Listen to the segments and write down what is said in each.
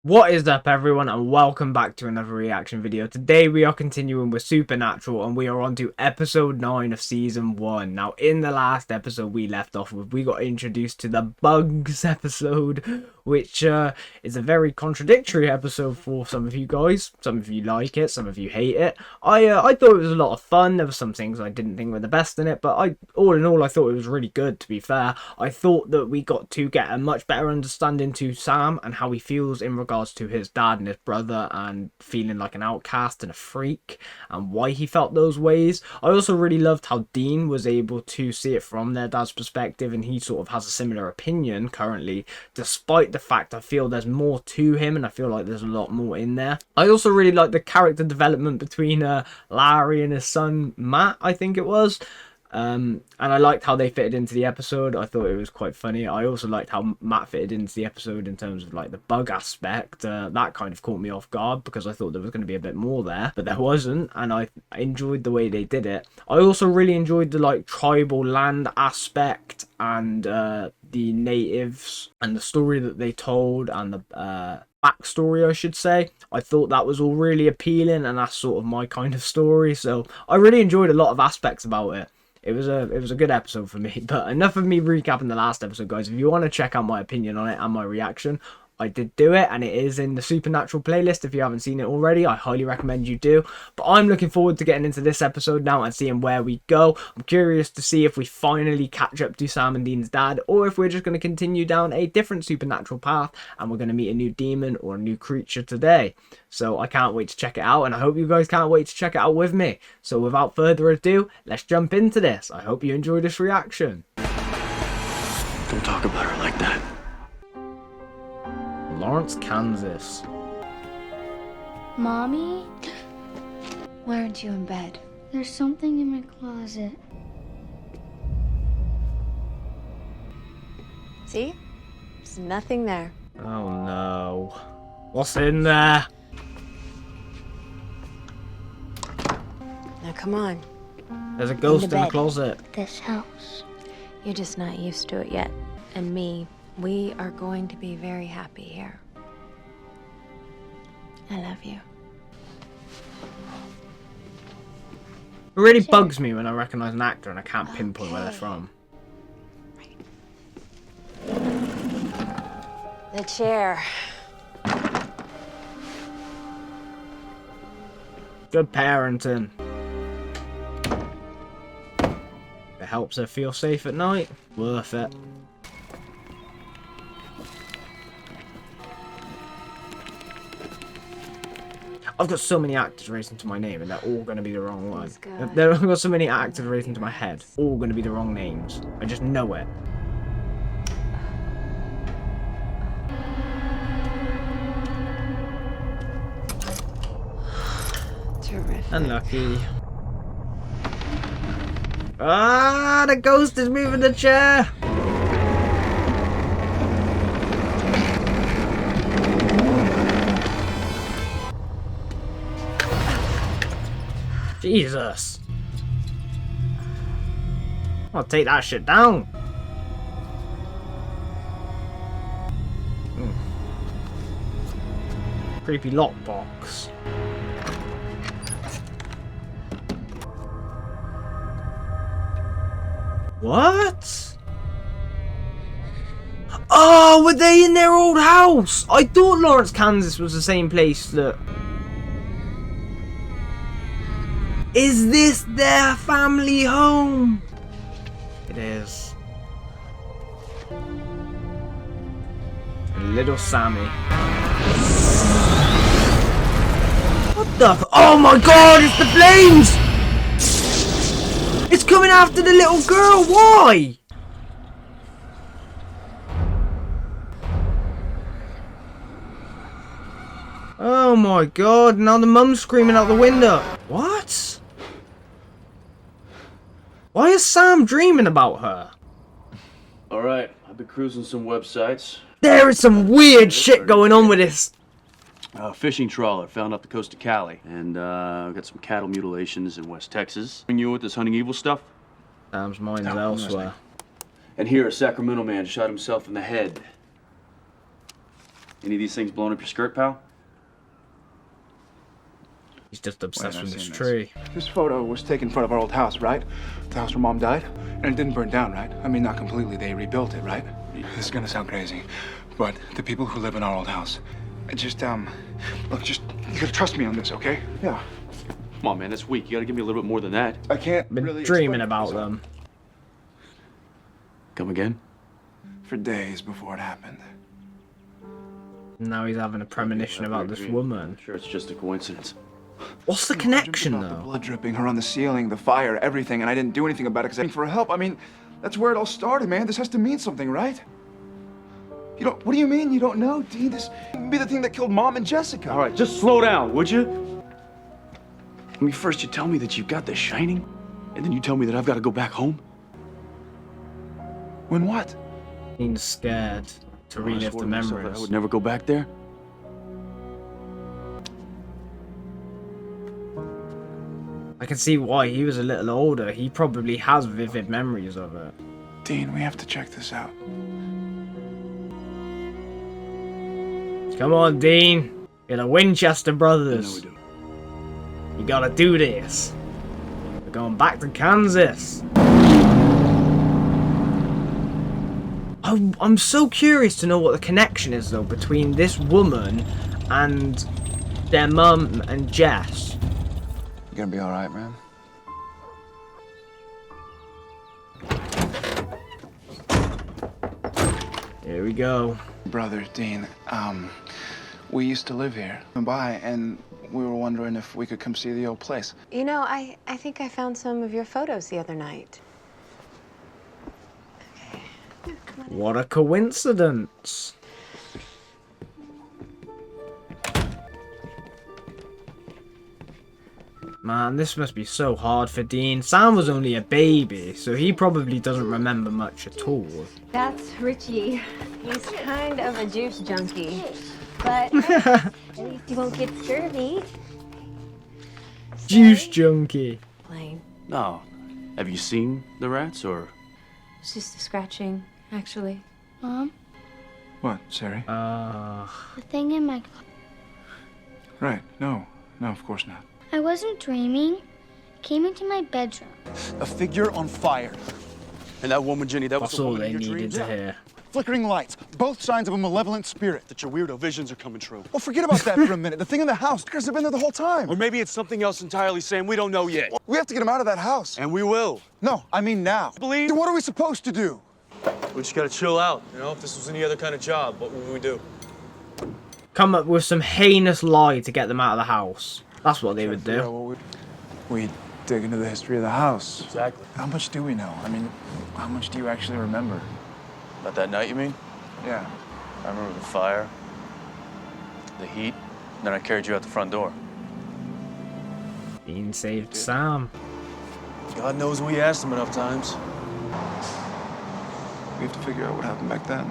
What is up, everyone, and welcome back to another reaction video. Today we are continuing with Supernatural and we are on to episode 9 of season 1. Now, in the last episode we left off with, we got introduced to the bugs episode, which is a very contradictory episode for some of you guys. Some of you like it, some of you hate it. I thought it was a lot of fun. There were some things I didn't think were the best in it, but all in all I thought it was really good, to be fair. I thought that we got to get a much better understanding to Sam and how he feels in regards to his dad and his brother, and feeling like an outcast and a freak, and why he felt those ways. I also really loved how Dean was able to see it from their dad's perspective, and he sort of has a similar opinion currently, despite the fact I feel there's more to him and I feel like there's a lot more in there. I also really like the character development between Larry and his son Matt, I think it was. And I liked how they fitted into the episode. I thought it was quite funny. I also liked how Matt fitted into the episode in terms of like the bug aspect. That kind of caught me off guard because I thought there was going to be a bit more there, but there wasn't, and I enjoyed the way they did it. I also really enjoyed the like tribal land aspect and the natives and the story that they told and the backstory, I should say. I thought that was all really appealing, and that's sort of my kind of story, so I really enjoyed a lot of aspects about it. It was a good episode for me. But enough of me recapping the last episode, guys. If you want to check out my opinion on it and my reaction, I did do it, and it is in the Supernatural playlist. If you haven't seen it already, I highly recommend you do. But I'm looking forward to getting into this episode now and seeing where we go. I'm curious to see if we finally catch up to Sam and Dean's dad, or if we're just going to continue down a different supernatural path and we're going to meet a new demon or a new creature today. So I can't wait to check it out, and I hope you guys can't wait to check it out with me. So without further ado, let's jump into this. I hope you enjoy this reaction. Don't talk about her like that. Lawrence, Kansas. Mommy? Why aren't you in bed? There's something in my closet. See? There's nothing there. Oh no. What's in there? Now come on. There's a ghost in the bed. closet. This house. You're just not used to it yet. And me, we are going to be very happy here. I love you. It really bugs me when I recognise an actor and I can't pinpoint where they're from. The chair. Good parenting. It helps her feel safe at night. Worth it. I've got so many actors racing to my name and they're all going to be the wrong one. I've got so many actors racing to my head. All going to be the wrong names. I just know it. Terrific. Unlucky. Ah, the ghost is moving the chair. Jesus. I'll take that shit down. Creepy lockbox. What? Oh, were they in their old house? I thought Lawrence, Kansas was the same place that... Is this their family home? It is. Little Sammy. What the oh my god, it's the flames! It's coming after the little girl, why? Oh my god, now the mum's screaming out the window. What? Why is Sam dreaming about her? Alright, I've been cruising some websites. There is some weird shit going on with this. Fishing trawler found off the coast of Cali. And I've got some cattle mutilations in West Texas. You with this hunting evil stuff? Sam's mind's No, elsewhere. And here, a Sacramento man shot himself in the head. Any of these things blowing up your skirt, pal? He's just obsessed Wait, with I've this seen tree. This photo was taken in front of our old house, right? The house where Mom died? And it didn't burn down, right? I mean, not completely. They rebuilt it, right? This is gonna sound crazy, but the people who live in our old house, just, look, just, you gotta trust me on this, okay? Yeah. Come on, man, that's weak. You gotta give me a little bit more than that. I can't Been really dreaming explain about myself. them. Come again? For days before it happened. Now he's having a premonition about this woman. Sure, it's just a coincidence. What's the I dreamt connection, about The though? blood dripping, her on the ceiling, the fire, everything, and I didn't do anything about it because I asked for help. I mean, that's where it all started, man. This has to mean something, right? You don't. What do you mean you don't know, Dean? This could be the thing that killed Mom and Jessica. All right, just slow down, would you? I mean, first you tell me that you've got The Shining, and then you tell me that I've got to go back home. When what? Being scared to I relive swore the to myself that I memories. would never go back there. I can see why. He was a little older. He probably has vivid memories of it. Dean, we have to check this out. Come on, Dean. You're the Winchester I know brothers. we do. You gotta do this. We're going back to Kansas. I'm so curious to know what the connection is, though, between this woman and their mum and Jess. You gonna be all right, man? Here we go. Brother, Dean, we used to live here. By, and we were wondering if we could come see the old place. You know, I think I found some of your photos the other night. Okay. Come on in. What a coincidence. Man, this must be so hard for Dean. Sam was only a baby, so he probably doesn't remember much at all. That's Richie. He's kind of a juice junkie. But at least he won't get scurvy. Juice junkie. Plain. No. Have you seen the rats, or? It's just a scratching, actually. Mom, What, Sari? the thing in my Right, no, of course not. I wasn't dreaming. It came into my bedroom. A figure on fire. And that woman, Jenny, that was That's the all woman they in your needed dreams? to hear. Flickering lights. Both signs of a malevolent spirit. That your weirdo visions are coming true. Well, forget about that for a minute. The thing in the house. The have been there the whole time. Or maybe it's something else entirely, Sam. We don't know yet. We have to get him out of that house. And we will. No, I mean now. Believe? Then what are we supposed to do? We just gotta chill out. You know, if this was any other kind of job, what would we do? Come up with some heinous lie to get them out of the house. That's what they would Yeah, do. well, we dig into the history of the house. Exactly. How much do we know? I mean, how much do you actually remember? About that night, you mean? Yeah. I remember the fire, the heat, and then I carried you out the front door. Dean saved Sam. God knows we asked him enough times. We have to figure out what happened back then.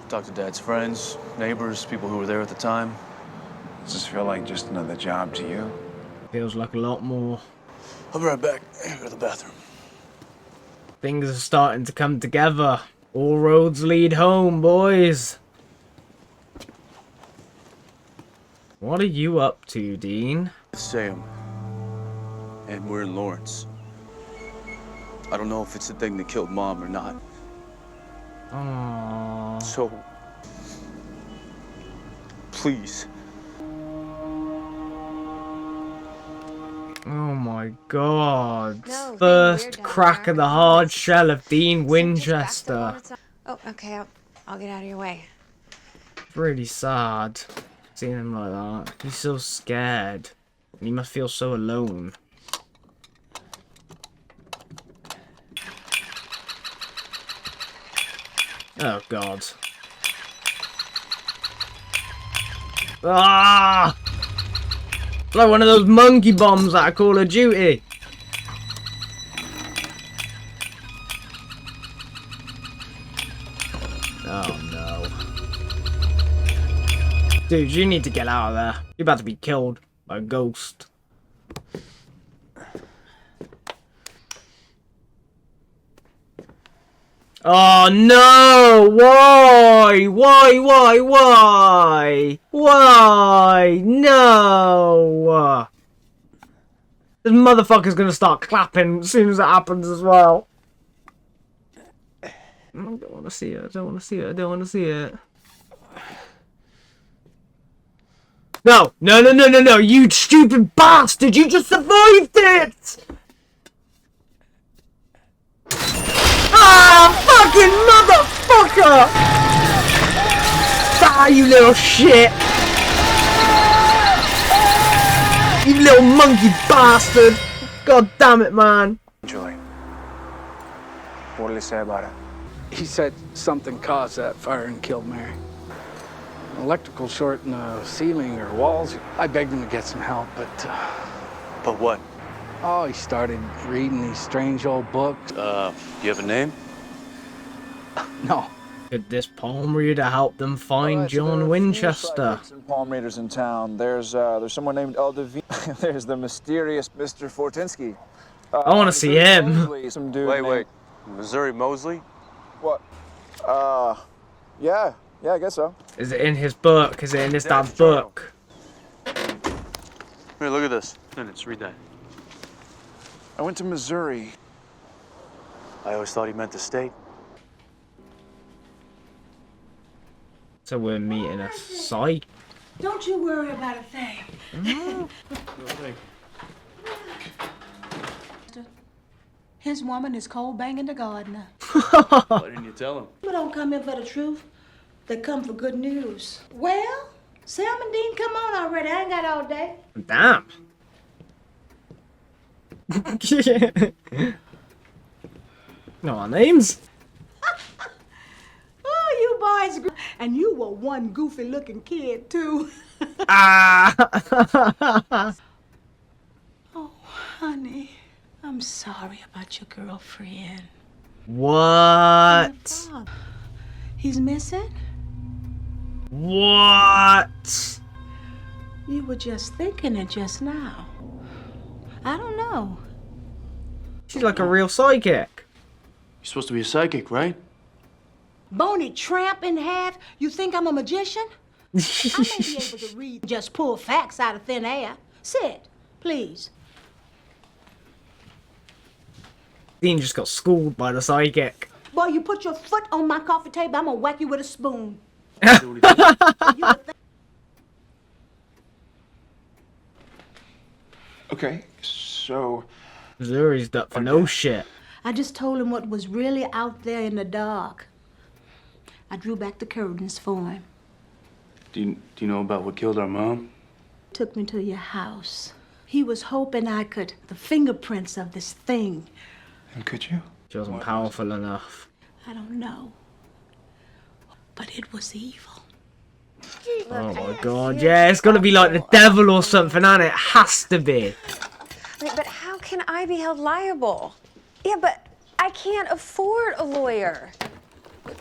Talked to Dad's friends, neighbors, people who were there at the time. Does this feel like just another job to you? Feels like a lot more. I'll be right back. I gotta go to the bathroom. Things are starting to come together. All roads lead home, boys. What are you up to, Dean? Sam. And we're in Lawrence. I don't know if it's the thing that killed Mom or not. Aww. So, please. Oh my god. No, being First weird down crack there. of the hard shell of Dean Sam just Winchester. backed up on its own. Oh, okay. I'll get out of your way. Really sad seeing him like that. He's so scared. And he must feel so alone. Oh god. Ah! It's like one of those monkey bombs out of Call of Duty. Oh no. Dude, you need to get out of there. You're about to be killed by a ghost. Oh no! Why? Why? No! This motherfucker's gonna start clapping as soon as it happens as well. I don't want to see it. I don't want to see it. I don't want to see it. No! No, no, no, no, no! You stupid bastard! You just survived it! Ah! Fucking motherfucker! Ah, you little shit! You little monkey bastard! God damn it, man! Julie, what did he say about it? He said something caused that fire and killed Mary. An electrical short in the ceiling or walls. I begged him to get some help, but... But what? Oh, he started reading these strange old books. You have a name? No. Could this palm reader help them find John Winchester? Some palm readers in town. There's someone named Eldavine. There's the mysterious Mr. Fortinsky. I want to see him. Mosley, some dude named... Missouri Mosley? What? Yeah, I guess so. Is it in his book? Is it in his dad's book? Here, look at this. Let's read that. I went to Missouri. I always thought he meant the state. So we're meeting a psych. Don't you worry about a thing. His woman is cold banging the gardener. Why didn't you tell him? People don't come in for the truth. They come for good news. Well, Sam and Dean, come on already. I ain't got all day. Damn. No, our names. Oh, you boys, and you were one goofy-looking kid too. Ah. Oh, honey, I'm sorry about your girlfriend. What? He's missing? What? You were just thinking it just now. I don't know. She's like a real psychic. You're supposed to be a psychic, right? Bony tramp in half? You think I'm a magician? I may be able to read, just pull facts out of thin air. Sit, please. Dean just got schooled by the psychic. Boy, you put your foot on my coffee table, I'm gonna whack you with a spoon. Okay, so... Missouri's up for no shit. I just told him what was really out there in the dark. I drew back the curtains for him. Do you know about what killed our mom? Took me to your house. He was hoping I could... the fingerprints of this thing. And could you? She wasn't powerful enough. I don't know. But it was evil. Oh my god, yeah, it's gotta be like the devil or something, and it has to be. Wait, but how can I be held liable? Yeah, but I can't afford a lawyer.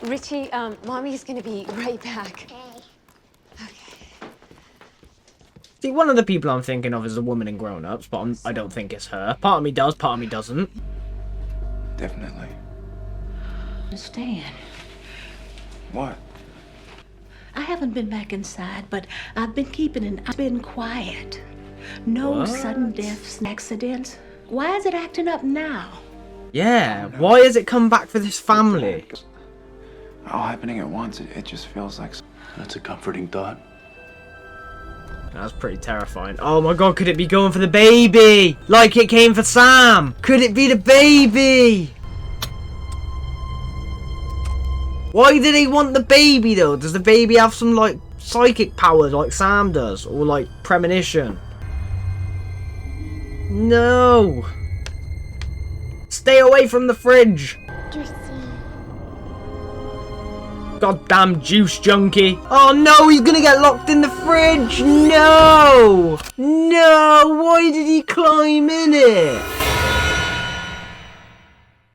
Richie, Mommy's gonna be right back. Okay. See, one of the people I'm thinking of is the woman in Grown Ups, but I don't think it's her. Part of me does, part of me doesn't. Definitely. Understand? What? I haven't been back inside, but I've been I've been quiet. No What? sudden deaths, accidents. Why is it acting up now? Yeah, why has it come back for this family? All happening at once, it just feels like... That's a comforting thought. That's pretty terrifying. Oh my god, could it be going for the baby? Like it came for Sam? Could it be the baby? Why do they want the baby though? Does the baby have some like psychic powers like Sam does? Or like premonition? No! Stay away from the fridge! Goddamn juice junkie! Oh no, he's gonna get locked in the fridge! No! No! Why did he climb in it?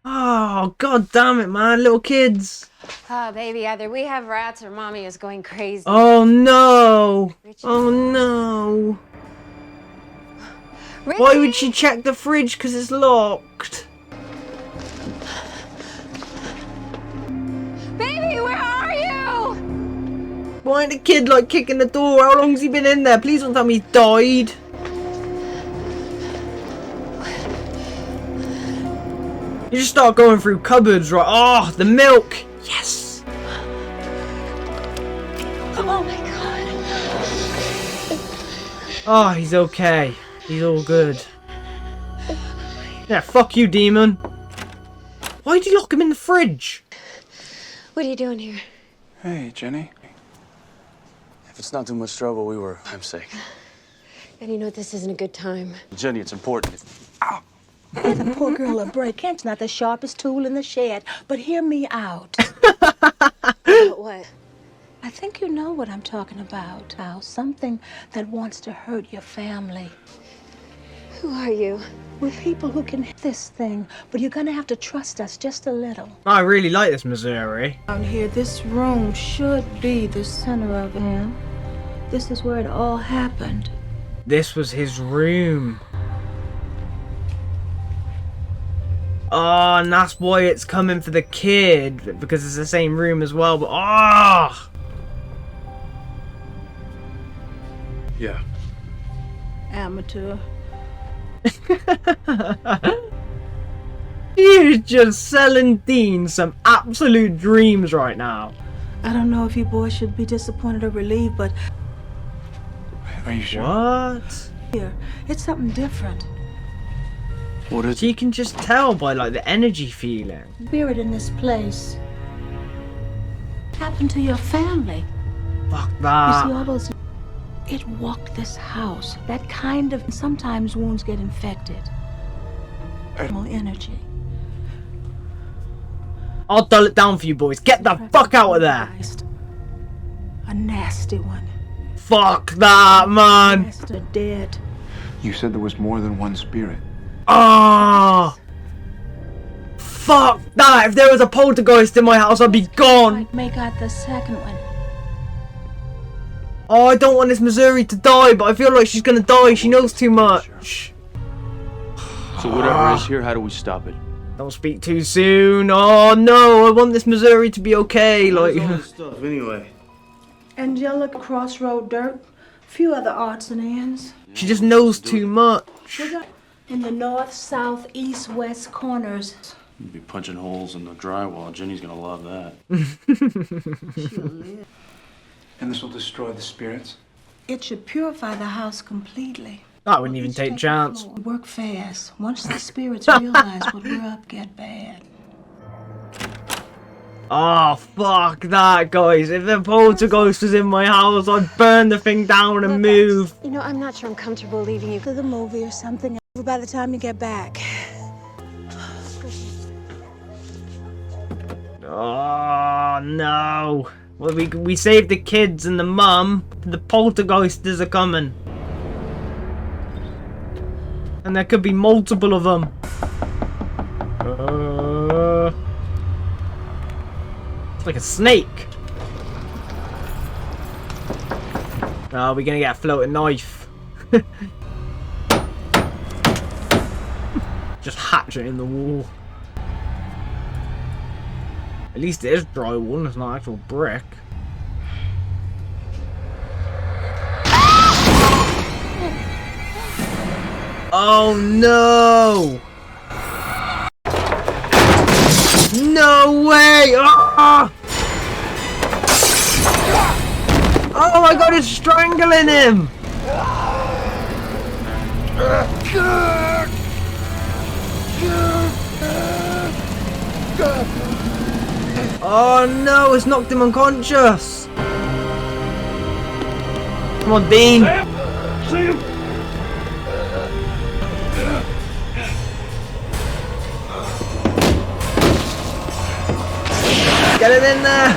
Oh, god damn it, man, little kids! Oh, baby, either we have rats or Mommy is going crazy. Oh no! Richie. Oh no! Richie? Why would she check the fridge? Because it's locked. Why ain't the kid like kicking the door? How long's he been in there? Please don't tell me he's died. You just start going through cupboards, right? Oh, the milk. Yes. Oh my God. Oh, he's okay. He's all good. Yeah, fuck you, demon. Why'd you lock him in the fridge? What are you doing here? Hey, Jenny. If it's not too much trouble, we were namesake. And you know this isn't a good time. Jenny, it's important. Give the poor girl a break. Kent's not the sharpest tool in the shed, but hear me out. But what? I think you know what I'm talking about. How something that wants to hurt your family. Who are you? We're people who can hit this thing, but you're gonna have to trust us just a little. I really like this Missouri. Down here, this room should be the center of it. This is where it all happened. This was his room. Oh, and that's why it's coming for the kid, because it's the same room as well, but oh! Yeah. Amateur. You're just selling Dean some absolute dreams right now. I don't know if you boys should be disappointed or relieved, but Are you sure? What? here, it's something different. What is So you can just tell by like the energy feeling. Spirit in this place. Happened to your family. Fuck You see that. all those... It walked this house. That kind of... Sometimes wounds get infected. Animal energy. I'll dull it down for you boys. Get the fuck out of there. A nasty one. Fuck that, man. Rest are dead. You said there was more than one spirit. Ah. Fuck that. If there was a poltergeist in my house, I'd be gone. Might make out the second one. Oh, I don't want this Missouri to die, but I feel like she's gonna die. She knows too much. So whatever is here, how do we stop it? Don't speak too soon. Oh no, I want this Missouri to be okay. Like, Stuff anyway. Angelic crossroad dirt. Few other odds and ends. she just knows too much. We got in the north, south, east, west corners. You'd be punching holes in the drywall. Jenny's gonna love that. And this will destroy the spirits? It should purify the house completely. I wouldn't even take a chance. Work fast. Once the spirits realize what we're up, get bad. Oh, fuck that, guys. If the poltergeist was in my house, I'd burn the thing down and move. You know, I'm not sure I'm comfortable leaving you. To the movie or something by the time you get back. Oh, no. Well, we saved the kids and the mum. The poltergeisters are coming. And there could be multiple of them. It's like a snake. Oh, we're gonna get a floating knife. Just hatch it in the wall. At least it is drywall, it's not actual brick. Oh no! No way! Ah! Oh my god, it's strangling him! Oh no, it's knocked him unconscious! Come on, Dean! Sam! Get it in there!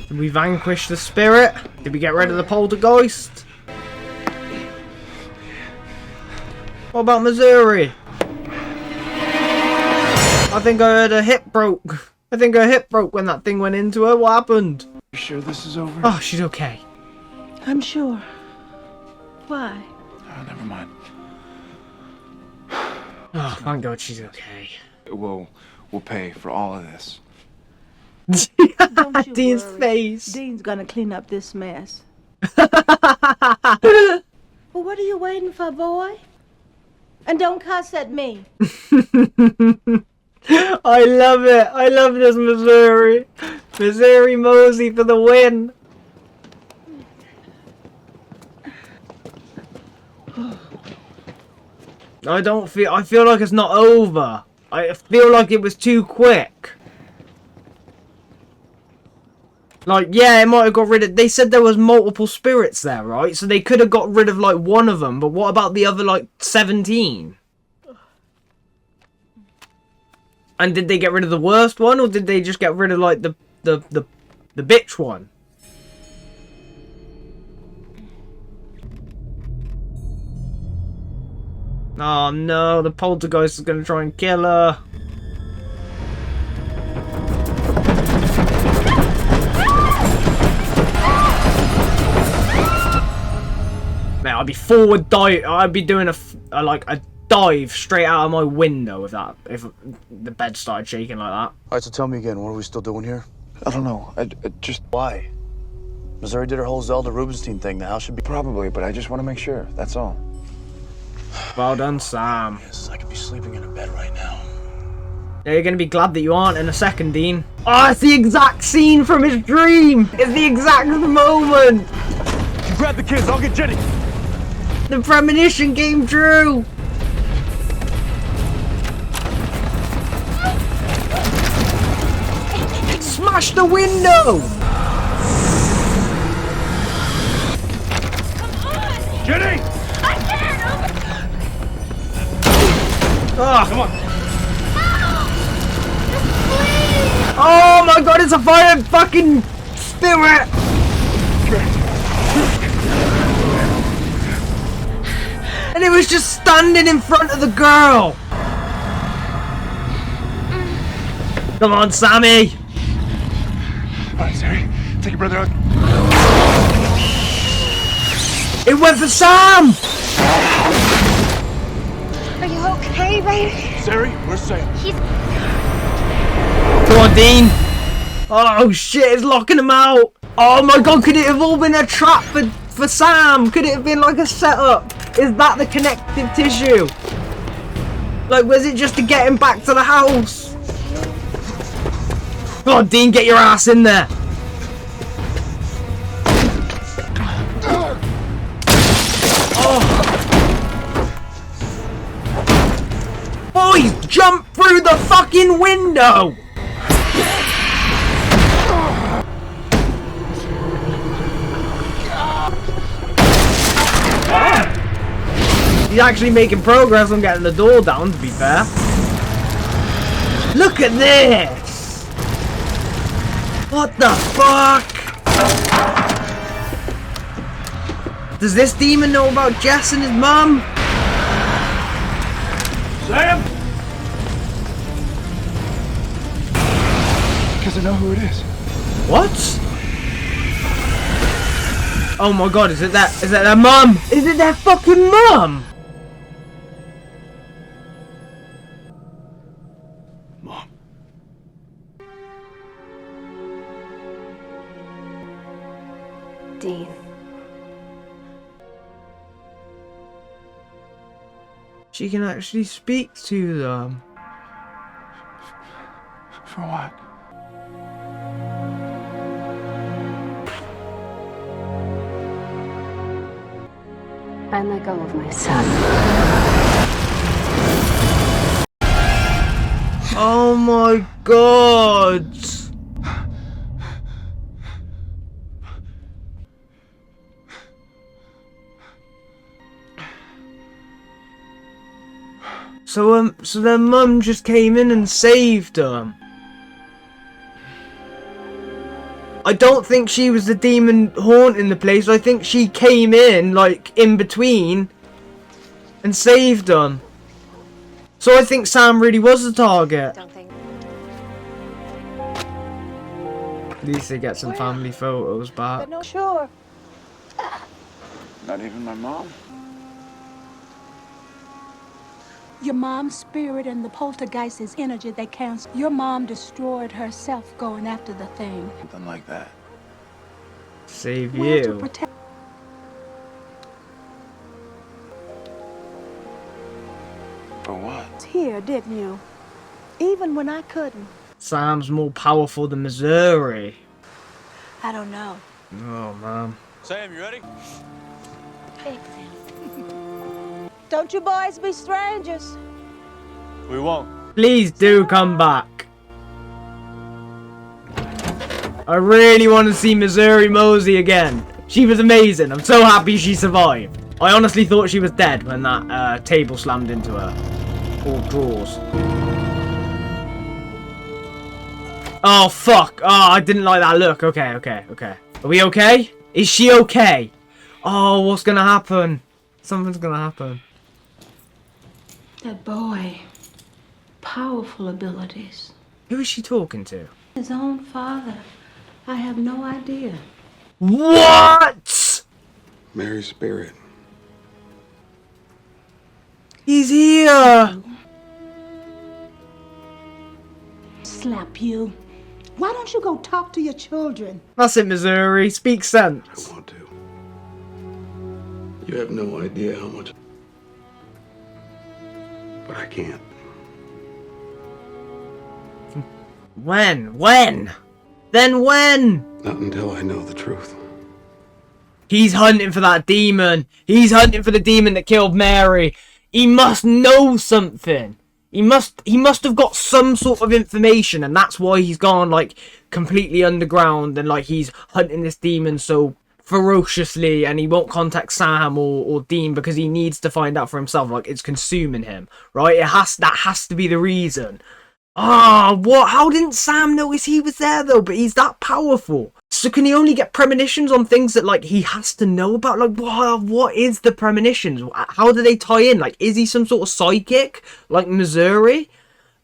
Did we vanquish the spirit? Did we get rid of the poltergeist? What about Missouri? I think I heard her hip broke. I think her hip broke when that thing went into her. What happened? You sure this is over? Oh, she's okay. I'm sure. Why? Oh, never mind. Oh, thank God she's okay. Well, will pay for all of this. Don't you Dean's worry. face. Dean's gonna clean up this mess. Well, what are you waiting for, boy? And don't cuss at me. I love it. I love this Missouri. Missouri Mosley for the win. I feel like it's not over. I feel like it was too quick. Like, yeah, it might have got rid of... They said there was multiple spirits there, right? So they could have got rid of, like, one of them. But what about the other, like, 17? And did they get rid of the worst one? Or did they just get rid of, like, the bitch one? Oh, no. The poltergeist is going to try and kill her. Man, I'd be forward dive. I'd be doing a dive straight out of my window if the bed started shaking like that. All right, so tell me again, what are we still doing here? I don't know. I just... Why? Missouri did her whole Zelda Rubinstein thing. The house should be... Probably, but I just want to make sure. That's all. Well done, Sam. Yes, I could be sleeping in a bed right now. Yeah, you're gonna be glad that you aren't in a second, Dean. Oh, it's the exact scene from his dream. It's the exact moment. You grab the kids, I'll get Jenny. The premonition came true. Smash the window. Jenny! I can't open. Oh, Come on. oh my god, it's a fire fucking spirit. And it was just standing in front of the girl. Come on, Sammy. All right, Sari, take your brother out. It went for Sam. Are you okay, baby? Sari, where's Sam? He's... Come on, Dean. Oh shit, it's locking him out. Oh my god, could it have all been a trap for Sam? Could it have been like a setup? Is that the connective tissue? Like, was it just to get him back to the house? Come on, Dean, get your ass in there. Oh. Boys, jump through the fucking window! He's actually making progress on getting the door down, to be fair. Look at this! What the fuck? Does this demon know about Jess and his mum? Sam! Because I know who it is. What? Oh my god, is it their mum? Is it their fucking mum? Mom. Dean. She can actually speak to them. For what? I let go of my son. Oh my god! So their mum just came in and saved them. I don't think she was the demon haunting the place. I think she came in, like, in between and saved them. So I think Sam really was the target. Don't think. At least they get some family photos back. No, sure. Not even my mom. Your mom's spirit and the poltergeist's energy, they cancel. Your mom destroyed herself going after the thing. Something like that. Save Well, to you. protect. For what? Here, didn't you? Even when I couldn't. Sam's more powerful than Missouri. I don't know. Oh, man. Sam, you ready? Don't you boys be strangers. We won't. Please do come back. I really want to see Missouri Mosley again. She was amazing. I'm so happy she survived. I honestly thought she was dead when that table slammed into her. All drawers. Oh, fuck. Oh, I didn't like that look. Okay. Are we okay? Is she okay? Oh, what's gonna happen? Something's gonna happen. That boy. Powerful abilities. Who is she talking to? His own father. I have no idea. What? Mary's spirit. He's here. Slap you. Why don't you go talk to your children? That's it, Missouri. Speak sense. I want to. You have no idea how much. But I can't. When? Then when? Not until I know the truth. He's hunting for that demon. He's hunting for the demon that killed Mary. He must know something. He must have got some sort of information, and that's why he's gone like completely underground and like he's hunting this demon so ferociously, and he won't contact Sam or Dean because he needs to find out for himself. Like, it's consuming him, right? That has to be the reason. Ah, what? How didn't Sam notice he was there though? But he's that powerful. So can he only get premonitions on things that like he has to know about? Like, what is the premonitions? How do they tie in? Like, is he some sort of psychic like Missouri?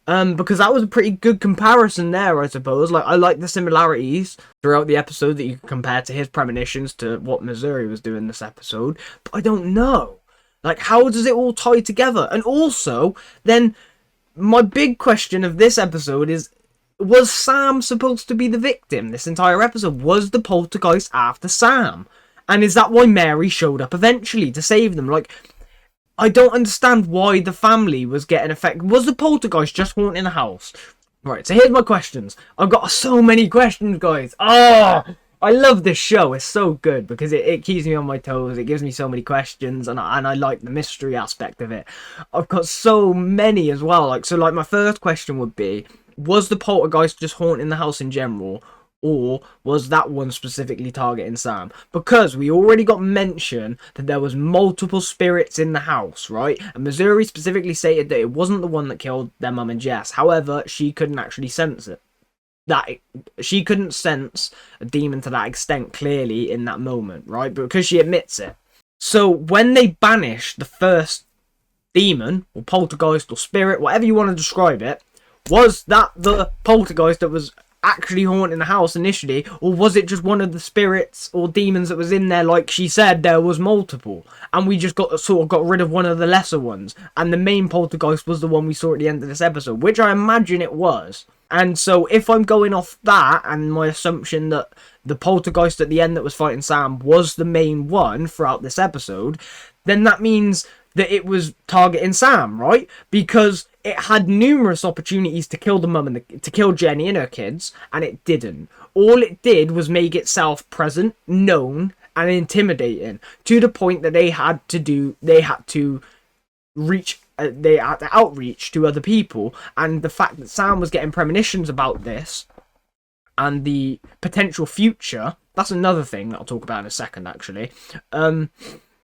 Because that was a pretty good comparison there, I suppose. Like, I like the similarities throughout the episode that you can compare to his premonitions to what Missouri was doing this episode. But I don't know. Like, how does it all tie together? And also, then, my big question of this episode is, was Sam supposed to be the victim this entire episode? Was the poltergeist after Sam? And is that why Mary showed up eventually to save them? Like, I don't understand why the family was getting affected. Was the poltergeist just haunting the house? Right, so here's my questions. I've got so many questions, guys. Ah, I love this show. It's so good because it keeps me on my toes. It gives me so many questions, and I like the mystery aspect of it. I've got so many as well. Like, so like my first question would be, was the poltergeist just haunting the house in general, or was that one specifically targeting Sam? Because we already got mention that there was multiple spirits in the house, right? And Missouri specifically stated that it wasn't the one that killed their mum and Jess. However, she couldn't actually sense it. She couldn't sense a demon to that extent clearly in that moment, right? But because she admits it. So when they banished the first demon, or poltergeist, or spirit, whatever you want to describe it, was that the poltergeist that was actually haunting the house initially, or was it just one of the spirits or demons that was in there? Like she said, there was multiple, and we just got rid of one of the lesser ones, and the main poltergeist was the one we saw at the end of this episode, which I imagine it was. And so if I'm going off that and my assumption that the poltergeist at the end that was fighting Sam was the main one throughout this episode, then that means that it was targeting Sam, right? Because it had numerous opportunities to kill the mum and to kill Jenny and her kids, and it didn't. All it did was make itself present, known, and intimidating to the point that they had to outreach to other people. And the fact that Sam was getting premonitions about this and the potential future, that's another thing that I'll talk about in a second, actually.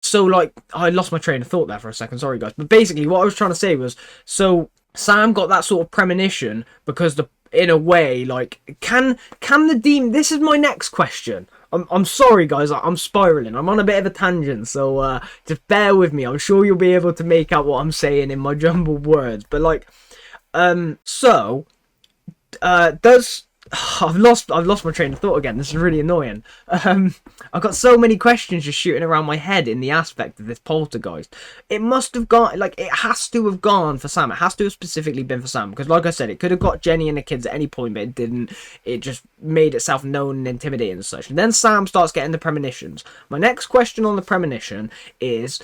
So, like, I lost my train of thought there for a second, sorry guys. But basically, what I was trying to say was, so Sam got that sort of premonition because in a way, like, can the demon... This is my next question. I'm sorry guys, I'm spiraling. I'm on a bit of a tangent, so just bear with me. I'm sure you'll be able to make out what I'm saying in my jumbled words. But, like, does I've lost my train of thought again. This is really annoying. I've got so many questions just shooting around my head in the aspect of this poltergeist. It must have gone, like, it has to have gone for Sam. It has to have specifically been for Sam, because like I said, it could have got Jenny and the kids at any point, but it didn't. It just made itself known and intimidating and such. And then Sam starts getting the premonitions. My next question on the premonition is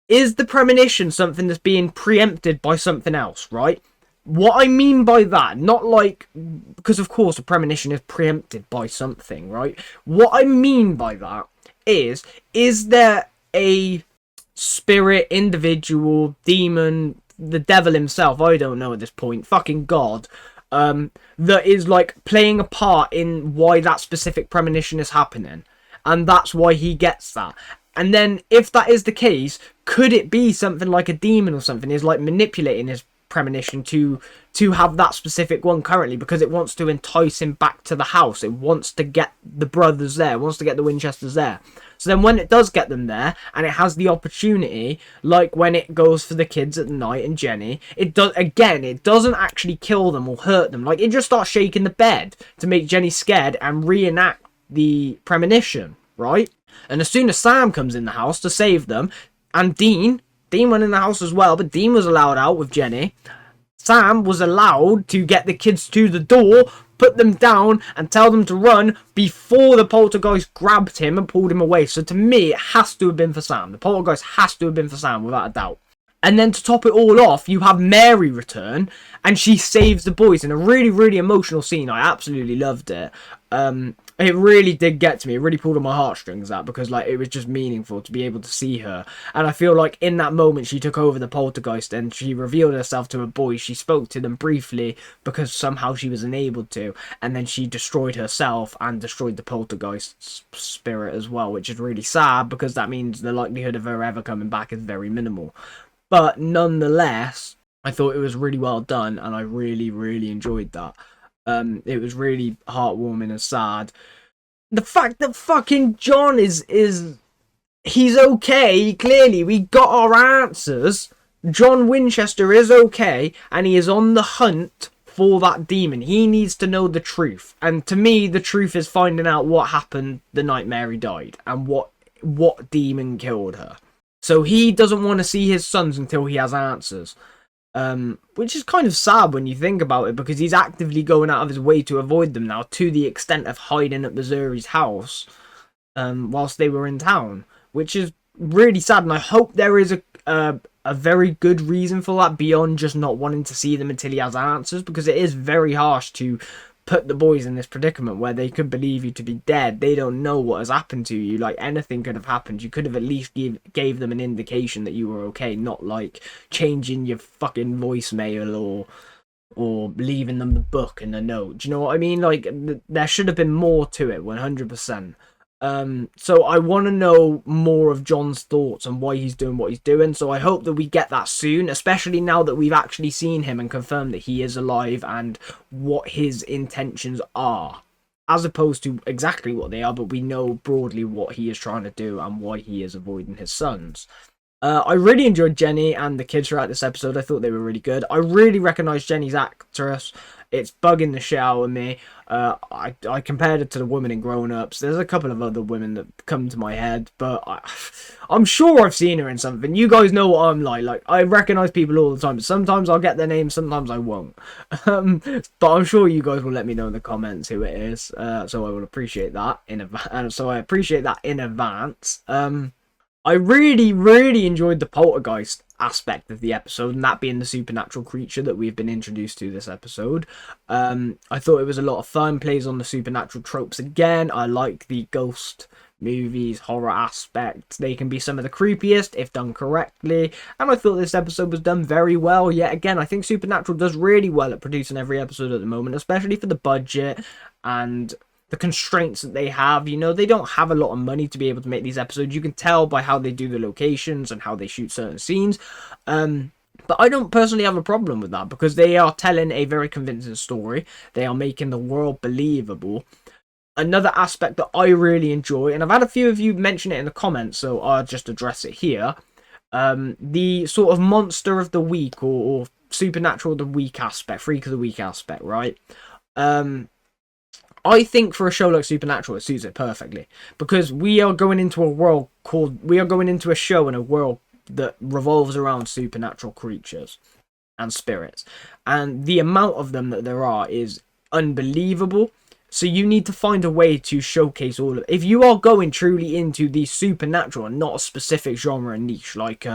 the premonition something that's being preempted by something else, right? What I mean by that, not like, because of course a premonition is preempted by something, right? What I mean by that is there a spirit, individual, demon, the devil himself, I don't know at this point, fucking God, that is like playing a part in why that specific premonition is happening, and that's why he gets that. And then if that is the case, could it be something like a demon or something is like manipulating his premonition to have that specific one currently, because it wants to entice him back to the house? It wants to get the brothers there, it wants to get the Winchesters there. So then when it does get them there, and it has the opportunity, like when it goes for the kids at night and Jenny, it doesn't actually kill them or hurt them. Like, it just starts shaking the bed to make Jenny scared and reenact the premonition, right? And as soon as Sam comes in the house to save them, and Dean went in the house as well, but Dean was allowed out with Jenny, Sam was allowed to get the kids to the door, put them down, and tell them to run before the poltergeist grabbed him and pulled him away. So to me, it has to have been for Sam. The poltergeist has to have been for Sam, without a doubt. And then to top it all off, you have Mary return, and she saves the boys in a really, really emotional scene. I absolutely loved it. It really did get to me. It really pulled on my heartstrings, that, because like it was just meaningful to be able to see her. And I feel like in that moment she took over the poltergeist and she revealed herself to her boys. She spoke to them briefly because somehow she was enabled to, and then she destroyed herself and destroyed the poltergeist's spirit as well, which is really sad because that means the likelihood of her ever coming back is very minimal. But nonetheless, I thought it was really well done, and I really, really enjoyed that. It was really heartwarming and sad. The fact that fucking John he's okay, clearly, we got our answers. John Winchester is okay, and he is on the hunt for that demon. He needs to know the truth. And to me, the truth is finding out what happened the night Mary died, and what demon killed her. So he doesn't want to see his sons until he has answers. Which is kind of sad when you think about it, because he's actively going out of his way to avoid them now, to the extent of hiding at Missouri's house whilst they were in town, which is really sad. And I hope there is a very good reason for that beyond just not wanting to see them until he has answers, because it is very harsh to put the boys in this predicament where they could believe you to be dead. They don't know what has happened to you. Like, anything could have happened. You could have at least gave them an indication that you were okay, not like changing your fucking voicemail or leaving them the book and a note. Do you know what I mean? Like, there should have been more to it, 100%. So I want to know more of John's thoughts on why he's doing what he's doing. So I hope that we get that soon, especially now that we've actually seen him and confirmed that he is alive and what his intentions are, as opposed to exactly what they are, but we know broadly what he is trying to do and why he is avoiding his sons. I really enjoyed Jenny and the kids throughout this episode. I thought they were really good. I really recognised Jenny's actress. It's bugging the shit out of me. I compared it to the woman in Grown Ups. There's a couple of other women that come to my head, but I'm sure I've seen her in something. You guys know what I'm like. Like, I recognise people all the time, but sometimes I'll get their names, sometimes I won't. But I'm sure you guys will let me know in the comments who it is. So I will appreciate that in advance. I really, really enjoyed the poltergeist aspect of the episode, and that being the supernatural creature that we've been introduced to this episode. I thought it was a lot of fun, plays on the supernatural tropes again. I like the ghost movies, horror aspect. They can be some of the creepiest if done correctly, and I thought this episode was done very well. Yet again, I think Supernatural does really well at producing every episode at the moment, especially for the budget and the constraints that they have. You know, they don't have a lot of money to be able to make these episodes. You can tell by how they do the locations and how they shoot certain scenes. But I don't personally have a problem with that, because they are telling a very convincing story. They are making the world believable. Another aspect that I really enjoy, and I've had a few of you mention it in the comments, so I'll just address it here. The sort of monster of the week or supernatural of the week aspect, freak of the week aspect, right? I think for a show like Supernatural, it suits it perfectly, because we are going into a show and a world that revolves around supernatural creatures and spirits, and the amount of them that there are is unbelievable. So you need to find a way to showcase all of it. If you are going truly into the supernatural and not a specific genre and niche, like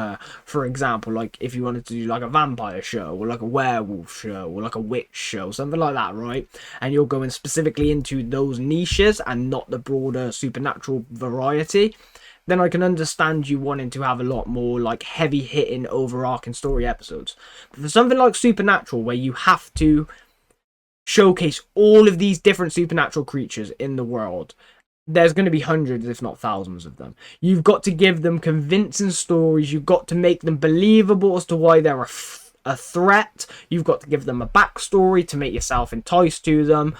for example, like if you wanted to do like a vampire show or like a werewolf show or like a witch show, something like that, right? And you're going specifically into those niches and not the broader supernatural variety, then I can understand you wanting to have a lot more like heavy hitting overarching story episodes. But for something like Supernatural, where you have to showcase all of these different supernatural creatures in the world, there's going to be hundreds if not thousands of them. You've got to give them convincing stories. You've got to make them believable as to why they're a threat. You've got to give them a backstory to make yourself enticed to them.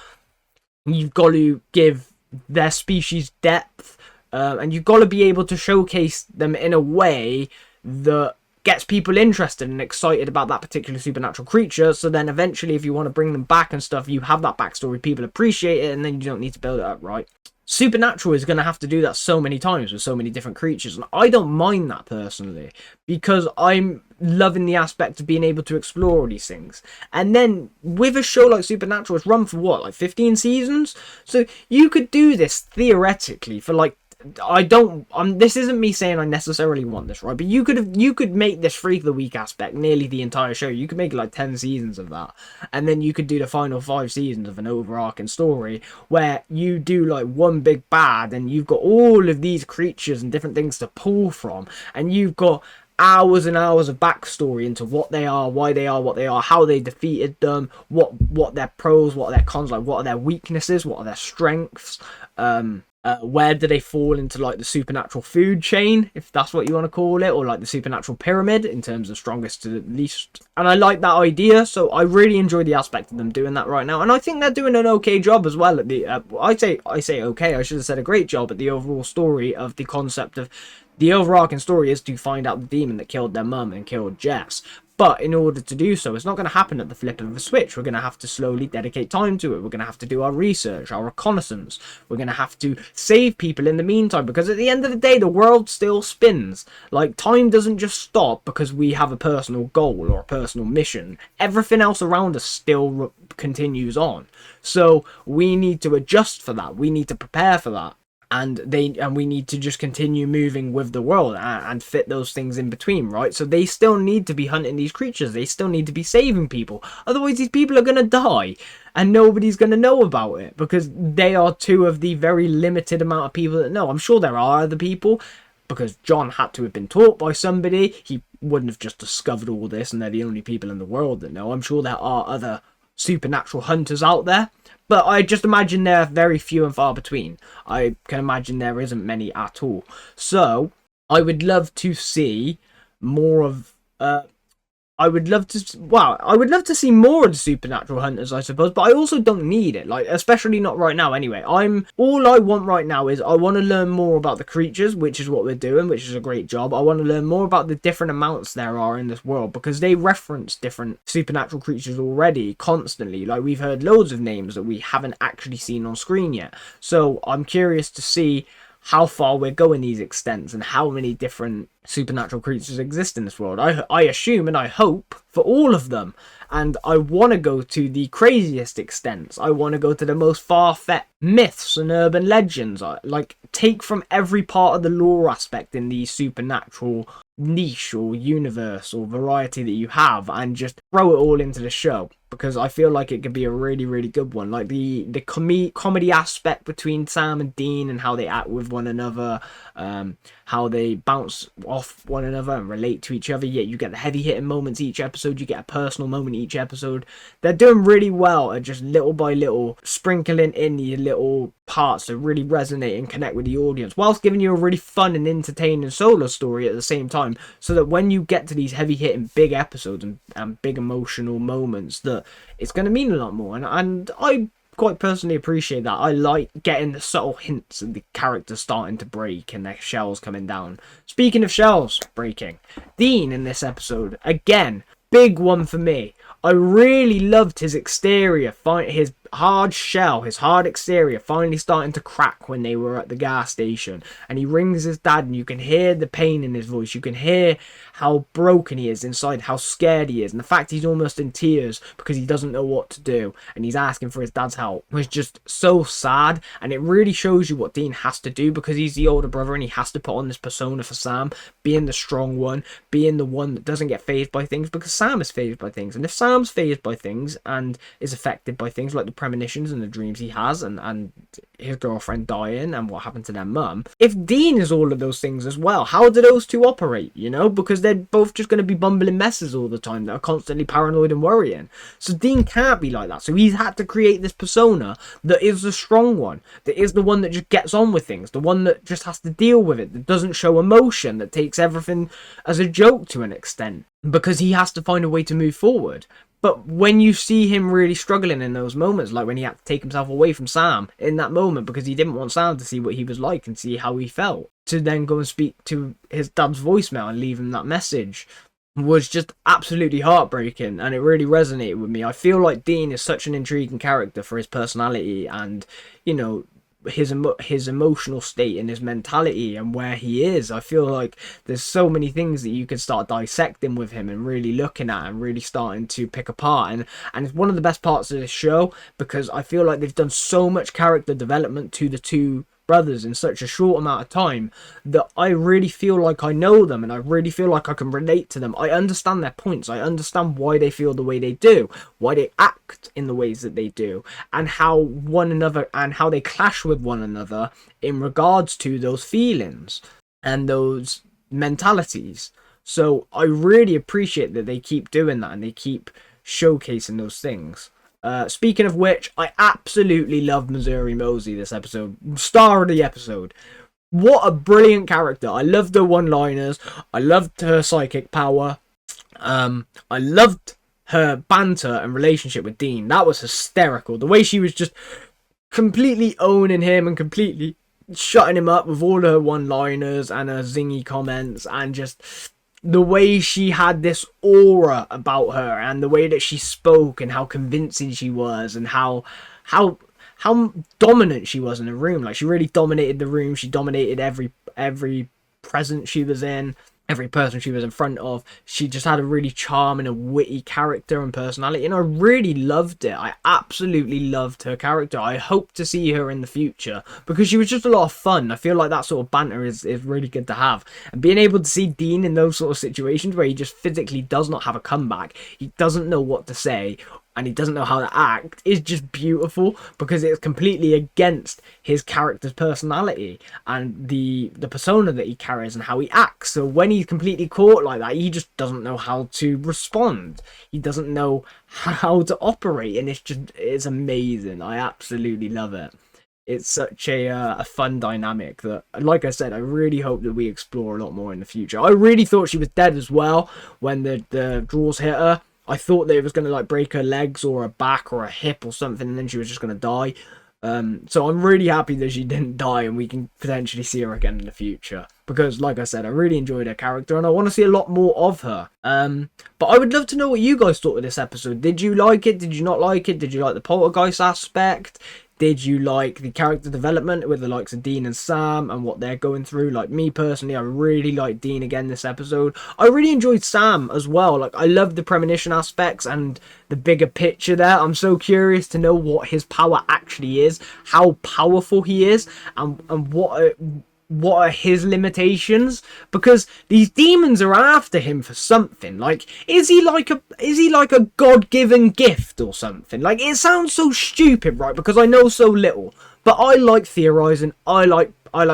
You've got to give their species depth, and you've got to be able to showcase them in a way that gets people interested and excited about that particular supernatural creature. So then eventually, if you want to bring them back and stuff, you have that backstory, people appreciate it, and then you don't need to build it up, right? Supernatural is going to have to do that so many times with so many different creatures, and I don't mind that personally, because I'm loving the aspect of being able to explore all these things. And then with a show like Supernatural, it's run for what, like 15 seasons? So you could do this theoretically for like, this isn't me saying I necessarily want this, right? But you could make this freak of the week aspect nearly the entire show. You could make like 10 seasons of that, and then you could do the final 5 seasons of an overarching story where you do like one big bad, and you've got all of these creatures and different things to pull from, and you've got hours and hours of backstory into what they are, why they are what they are, how they defeated them, what their pros, what are their cons, like what are their weaknesses, what are their strengths, where do they fall into like the supernatural food chain, if that's what you want to call it, or like the supernatural pyramid in terms of strongest to least. And I like that idea, so I really enjoy the aspect of them doing that right now, and I think they're doing an okay job as well at the I say okay, I should have said a great job at the overall story of the concept of the overarching story is to find out the demon that killed their mum and killed Jess. But in order to do so, it's not going to happen at the flip of a switch. We're going to have to slowly dedicate time to it. We're going to have to do our research, our reconnaissance. We're going to have to save people in the meantime, because at the end of the day, the world still spins. Like, time doesn't just stop because we have a personal goal or a personal mission. Everything else around us still continues on. So we need to adjust for that. We need to prepare for that. And we need to just continue moving with the world and fit those things in between, right? So they still need to be hunting these creatures. They still need to be saving people. Otherwise, these people are going to die and nobody's going to know about it, because they are two of the very limited amount of people that know. I'm sure there are other people, because John had to have been taught by somebody. He wouldn't have just discovered all this and they're the only people in the world that know. I'm sure there are other supernatural hunters out there, but I just imagine they're very few and far between. I can imagine there isn't many at all. So I would love to see more of I would love to see more of the supernatural hunters, I suppose, but I also don't need it, like, especially not right now anyway. All I want right now is I want to learn more about the creatures, which is what we're doing, which is a great job. I want to learn more about the different amounts there are in this world, because they reference different supernatural creatures already constantly. Like, we've heard loads of names that we haven't actually seen on screen yet. So I'm curious to see how far we're going these extents and how many different supernatural creatures exist in this world. I assume and I hope for all of them, and I want to go to the craziest extents. I want to go to the most far-fetched myths and urban legends. Like, take from every part of the lore aspect in the supernatural niche or universe or variety that you have, and just throw it all into the show, because I feel like it could be a really, really good one. Like the comedy aspect between Sam and Dean and how they act with one another, how they bounce off one another and relate to each other. Yet you get the heavy hitting moments each episode, you get a personal moment each episode. They're doing really well at just little by little sprinkling in these little parts that really resonate and connect with the audience, whilst giving you a really fun and entertaining solo story at the same time, so that when you get to these heavy hitting big episodes and big emotional moments, that it's going to mean a lot more. And I quite personally appreciate that. I like getting the subtle hints of the characters starting to break and their shells coming down. Speaking of shells breaking, Dean in this episode, again, big one for me. I really loved his exterior, his hard shell, his hard exterior finally starting to crack when they were at the gas station. And he rings his dad, and you can hear the pain in his voice. You can hear how broken he is inside, how scared he is, and the fact he's almost in tears because he doesn't know what to do, and he's asking for his dad's help was just so sad. And it really shows you what Dean has to do, because he's the older brother and he has to put on this persona for Sam, being the strong one, being the one that doesn't get fazed by things, because Sam is fazed by things. And if Sam's fazed by things and is affected by things like the premonitions and the dreams he has, and his girlfriend dying and what happened to their mum, if Dean is all of those things as well, how do those two operate, you know? Because they're both just going to be bumbling messes all the time that are constantly paranoid and worrying. So Dean can't be like that. So he's had to create this persona that is the strong one, that is the one that just gets on with things, the one that just has to deal with it, that doesn't show emotion, that takes everything as a joke to an extent, because he has to find a way to move forward. But when you see him really struggling in those moments, like when he had to take himself away from Sam in that moment because he didn't want Sam to see what he was like and see how he felt, to then go and speak to his dad's voicemail and leave him that message, was just absolutely heartbreaking, and it really resonated with me. I feel like Dean is such an intriguing character for his personality and, you know, his emotional state and his mentality and where he is. I feel like there's so many things that you can start dissecting with him and really looking at and really starting to pick apart, and it's one of the best parts of this show, because I feel like they've done so much character development to the two brothers in such a short amount of time that I really feel like I know them, and I really feel like I can relate to them. I understand their points. I understand why they feel the way they do, why they act in the ways that they do, and how one another and how they clash with one another in regards to those feelings and those mentalities. So I really appreciate that they keep doing that and they keep showcasing those things. Speaking of which, I absolutely love Missouri Mosley this episode. Star of the episode. What a brilliant character. I loved her one-liners. I loved her psychic power. I loved her banter and relationship with Dean. That was hysterical. The way she was just completely owning him and completely shutting him up with all her one-liners and her zingy comments, and just the way she had this aura about her and the way that she spoke and how convincing she was and how dominant she was in the room. Like, she really dominated the room. She dominated every presence she was in, every person she was in front of. She just had a really charming and witty character and personality, and I really loved it. I absolutely loved her character. I hope to see her in the future because she was just a lot of fun. I feel like that sort of banter is really good to have, and being able to see Dean in those sort of situations where he just physically does not have a comeback, he doesn't know what to say, and he doesn't know how to act, is just beautiful, because it's completely against his character's personality and the persona that he carries and how he acts. So when he's completely caught like that, he just doesn't know how to respond. He doesn't know how to operate, and it's amazing. I absolutely love it. It's such a fun dynamic that, like I said, I really hope that we explore a lot more in the future. I really thought she was dead as well when the drawers hit her. I thought they was going to like break her legs or her back or her hip or something, and then she was just going to die. So I'm really happy that she didn't die and we can potentially see her again in the future. Because, like I said, I really enjoyed her character and I want to see a lot more of her. But I would love to know what you guys thought of this episode. Did you like it? Did you not like it? Did you like the poltergeist aspect? Did you like the character development with the likes of Dean and Sam and what they're going through? Like, me personally, I really liked Dean again this episode. I really enjoyed Sam as well. Like, I love the premonition aspects and the bigger picture there. I'm so curious to know what his power actually is, how powerful he is, and what are his limitations, because these demons are after him for something. Like, is he like a god-given gift or something? Like, it sounds so stupid, right? Because I know so little, but I like theorizing. I like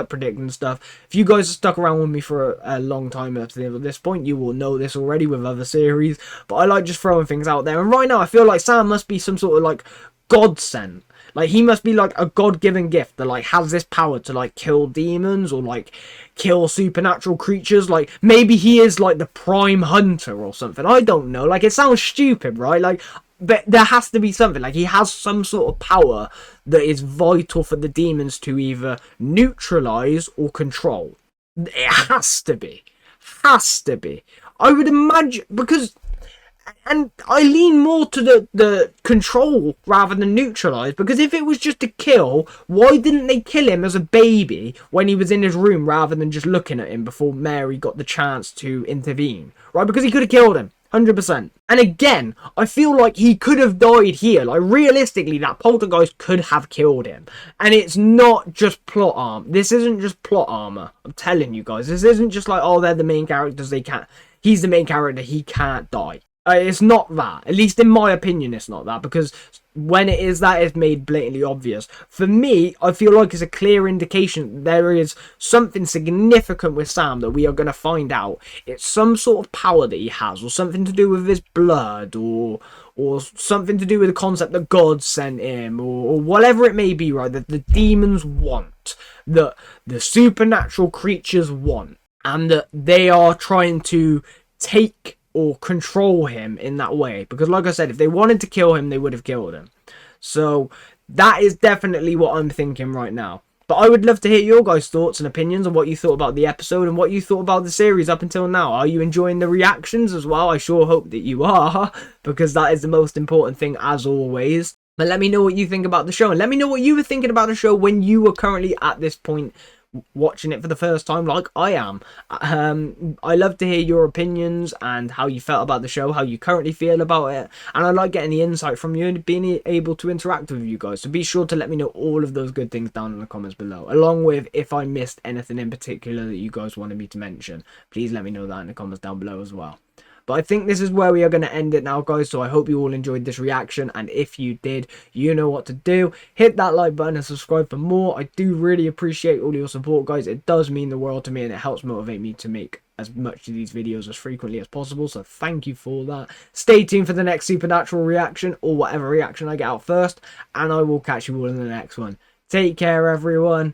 predicting stuff. If you guys have stuck around with me for a long time up to this point, you will know this already with other series, but I like just throwing things out there. And right now I feel like Sam must be some sort of like godsend. Like, he must be like a god-given gift that like has this power to like kill demons or like kill supernatural creatures. Like, maybe he is like the prime hunter or something. I don't know. Like, it sounds stupid, right? Like, but there has to be something. Like, he has some sort of power that is vital for the demons to either neutralize or control. It has to be. Has to be. I would imagine, because And I lean more to the control rather than neutralize, because if it was just a kill, why didn't they kill him as a baby when he was in his room rather than just looking at him before Mary got the chance to intervene, right? Because he could have killed him, 100%. And again, I feel like he could have died here. Like, realistically, that poltergeist could have killed him. And it's not just plot armor. This isn't just plot armor. I'm telling you guys, this isn't just like, oh, they're the main characters, they can't. He's the main character, he can't die. It's not that. At least in my opinion, it's not that. Because when it is that, it's made blatantly obvious. For me, I feel like it's a clear indication that there is something significant with Sam that we are going to find out. It's some sort of power that he has, or something to do with his blood, or something to do with the concept that God sent him, or whatever it may be, right? That the demons want, that the supernatural creatures want, and that they are trying to take or control him in that way. Because like I said, if they wanted to kill him, they would have killed him. So that is definitely what I'm thinking right now. But I would love to hear your guys' thoughts and opinions on what you thought about the episode and what you thought about the series up until now. Are you enjoying the reactions as well? I sure hope that you are, because that is the most important thing as always. But let me know what you think about the show, and let me know what you were thinking about the show when you were currently at this point watching it for the first time, like I am. I love to hear your opinions and how you felt about the show, how you currently feel about it, and I like getting the insight from you and being able to interact with you guys. So be sure to let me know all of those good things down in the comments below, along with if I missed anything in particular that you guys wanted me to mention. Please let me know that in the comments down below as well. But I think this is where we are going to end it now, guys. So I hope you all enjoyed this reaction. And if you did, you know what to do. Hit that like button and subscribe for more. I do really appreciate all your support, guys. It does mean the world to me, and it helps motivate me to make as much of these videos as frequently as possible. So thank you for that. Stay tuned for the next supernatural reaction, or whatever reaction I get out first. And I will catch you all in the next one. Take care, everyone.